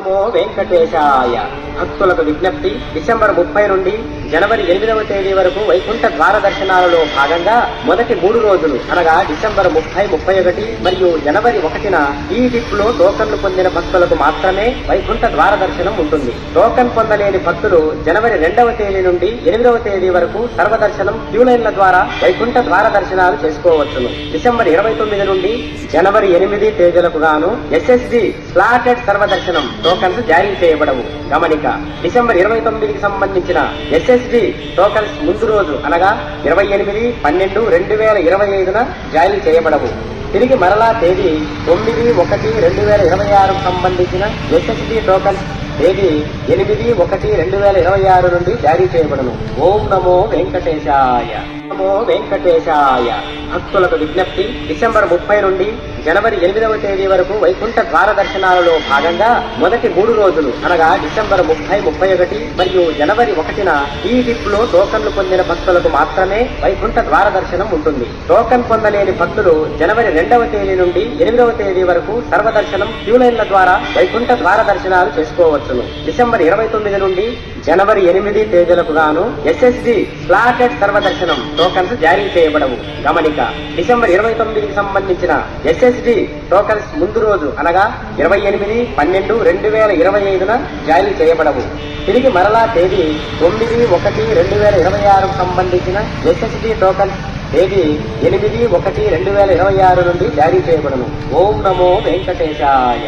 నమో వెంకటేశాయ. భక్తులకు విజ్ఞప్తి, డిసెంబర్ 30 నుండి జనవరి 8వ తేదీ వరకు వైకుంఠ ద్వార దర్శనాలలో భాగంగా మొదటి 3 రోజులు అనగా డిసెంబర్ 30, 31 మరియు జనవరి 1న ఈ డిప్ లో టోకన్లు పొందిన భక్తులకు మాత్రమే వైకుంఠ ద్వార దర్శనం ఉంటుంది. టోకన్ పొందలేని భక్తులు జనవరి 2వ తేదీ నుండి 8వ తేదీ వరకు సర్వదర్శనం క్యూలైన్ల ద్వారా వైకుంఠ ద్వార దర్శనాలు చేసుకోవచ్చును. డిసెంబర్ 29 నుండి జనవరి 8 తేదీలకు గాను SSD స్లాటెడ్ సర్వదర్శనం టోకన్స్ జారీ చేయబడవు. గమనిక, డిసెంబర్ 29కి సంబంధించిన SSD టోకన్స్ ముందు రోజు అనగా 28/12/2025న జారీ చేయబడవు. తిరిగి మరలా తేదీ 9/1/2026కు సంబంధించిన SSD టోకన్స్ తేదీ 8/1/2026 నుండి జారీ చేయబడును. ఓం నమో వెంకటేశాయ. నమో వెంకటేశాయ. భక్తులకు విజ్ఞప్తి, డిసెంబర్ 30 నుండి జనవరి 8వ తేదీ వరకు వైకుంఠ ద్వార దర్శనాలలో భాగంగా మొదటి 3 రోజులు అనగా డిసెంబర్ 30, 31 మరియు జనవరి 1న ఈ డిప్ లో టోకన్లు పొందిన భక్తులకు మాత్రమే వైకుంఠ ద్వార దర్శనం ఉంటుంది. టోకన్ పొందలేని భక్తులు జనవరి 2వ తేదీ నుండి 8వ తేదీ వరకు సర్వదర్శనం క్యూలైన్ల ద్వారా వైకుంఠ ద్వార దర్శనాలు చేసుకోవచ్చును. డిసెంబర్ 29 నుండి జనవరి 8 తేదీలకు గాను SSD స్లాటెడ్ సర్వదర్శనం టోకన్స్ జారీ చేయబడవు. గమనిక, డిసెంబర్ 29కి సంబంధించిన SSD టోకన్స్ ముందు రోజు అనగా 28/12/2025న జారీ చేయబడవు. తిరిగి మరలా తేదీ 9/1/2026కు సంబంధించిన SSD టోకన్స్ తేదీ 8/1/2026 నుండి జారీ చేయబడును. ఓం నమో వెంకటేశాయ.